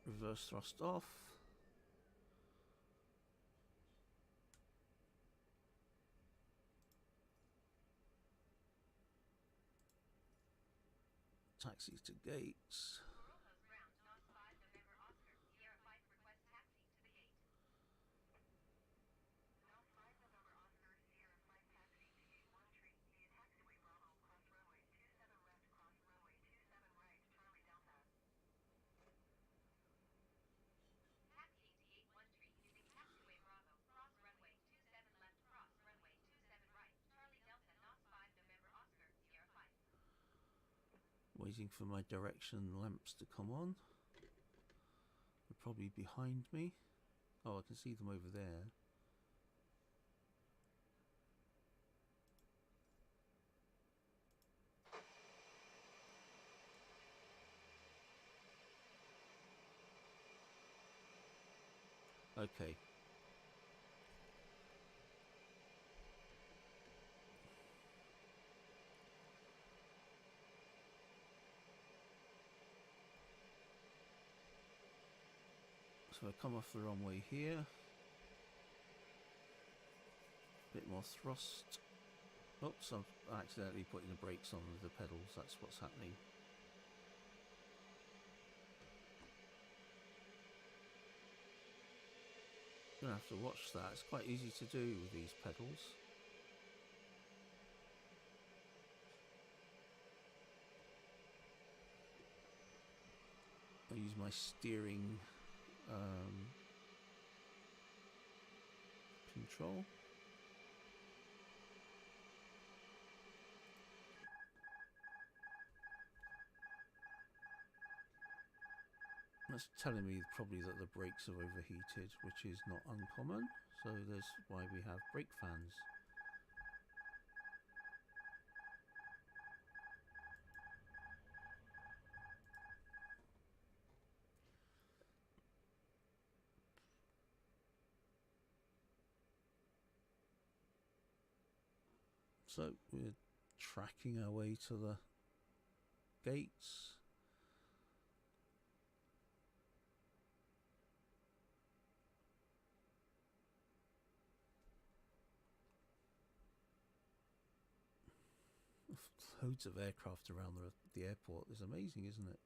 Reverse thrust off. Taxi to gates. Waiting for my direction lamps to come on. They're probably behind me. Oh, I can see them over there. Okay. So I come off the runway here. Bit more thrust. Oops, I'm accidentally putting the brakes on with the pedals. That's what's happening. Gonna have to watch that. It's quite easy to do with these pedals. I use my steering control. That's telling me probably that the brakes have overheated, which is not uncommon. So that's why we have brake fans. So we're tracking our way to the gates. loads of aircraft around the airport. It's amazing, isn't it?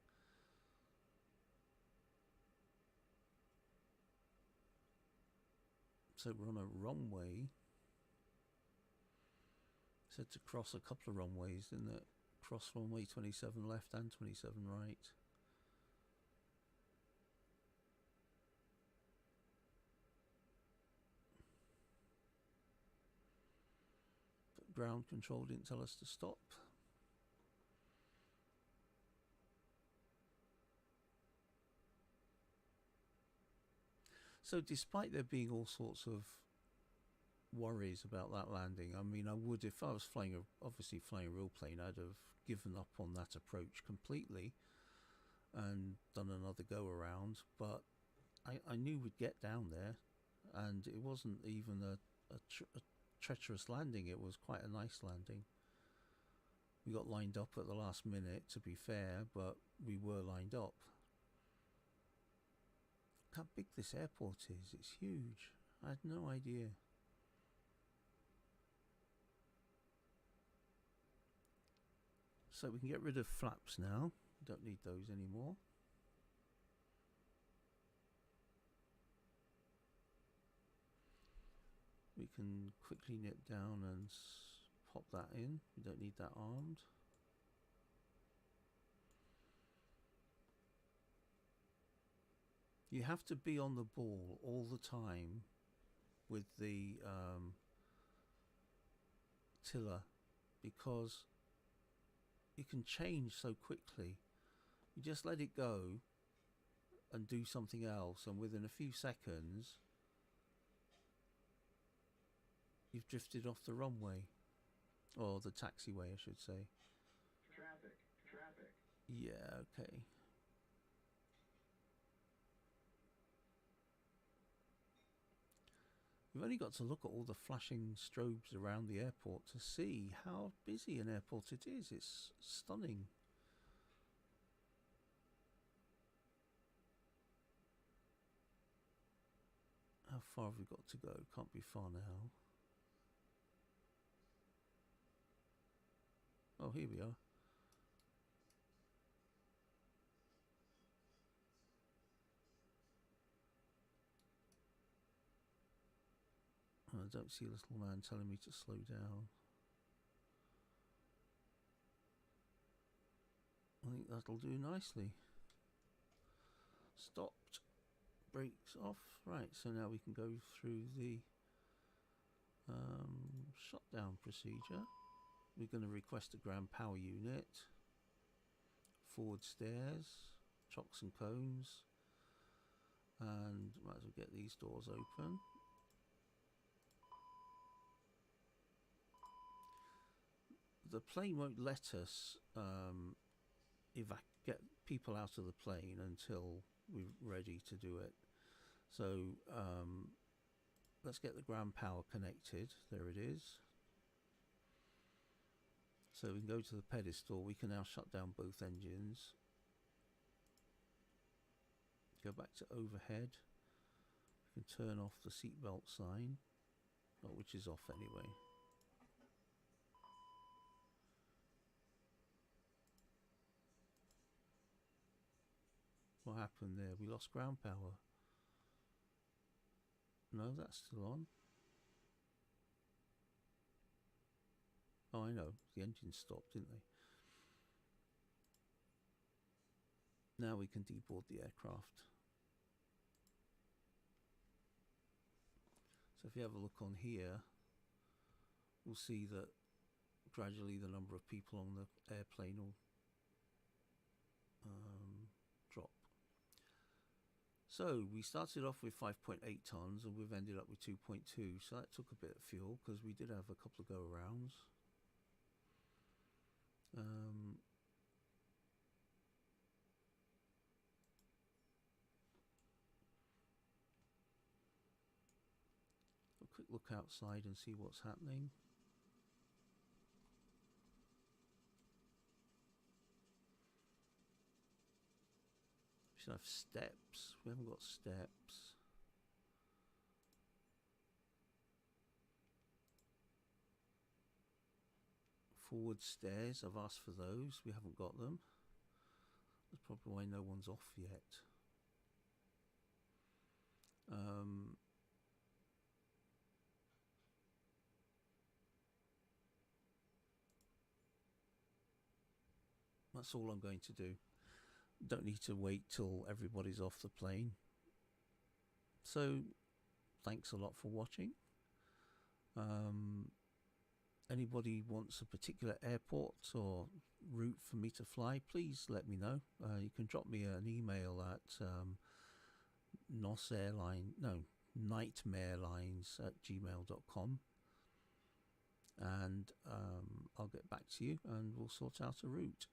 So we're on a runway. Said to cross a couple of runways, didn't it? Cross runway 27 left and 27 right. But ground control didn't tell us to stop. So despite there being all sorts of worries about that landing, I mean, I would, if I was flying obviously flying a real plane, I'd have given up on that approach completely and done another go around. But I knew we'd get down there, and it wasn't even a treacherous landing. It was quite a nice landing. We got lined up at the last minute, to be fair, but we were lined up. Look how big this airport is. It's huge. I had no idea. So we can get rid of flaps now. Don't need those anymore. We can quickly nip down and pop that in. We don't need that armed. You have to be on the ball all the time with the tiller, because you can change so quickly. You just let it go and do something else, and within a few seconds you've drifted off the runway, or the taxiway I should say. Traffic. Yeah, okay. You've only got to look at all the flashing strobes around the airport to see how busy an airport it is. It's stunning. How far have we got to go? Can't be far now. Oh, here we are. I don't see a little man telling me to slow down. I think that'll do nicely. Stopped. Brakes off. Right, so now we can go through the shutdown procedure. We're going to request a ground power unit. Forward stairs. Chocks and cones. And might as well get these doors open. The plane won't let us get people out of the plane until we're ready to do it. So let's get the ground power connected. There it is. So we can go to the pedestal. We can now shut down both engines. Go back to overhead. We can turn off the seatbelt sign, which is off anyway. What happened there? We lost ground power. No, that's still on. Oh, I know. The engines stopped, didn't they? Now we can deboard the aircraft. So if you have a look on here, we'll see that gradually the number of people on the airplane will drop. So we started off with 5.8 tons and we've ended up with 2.2. So that took a bit of fuel because we did have a couple of go-arounds. A quick look outside and see what's happening. We should have steps. We haven't got steps. forward stairs. I've asked for those. We haven't got them. That's probably why no one's off yet. That's all I'm going to do. Don't need to wait till everybody's off the plane. So, thanks a lot for watching. Anybody wants a particular airport or route for me to fly, please let me know. You can drop me an email at nightmarelines@gmail.com, and I'll get back to you and we'll sort out a route.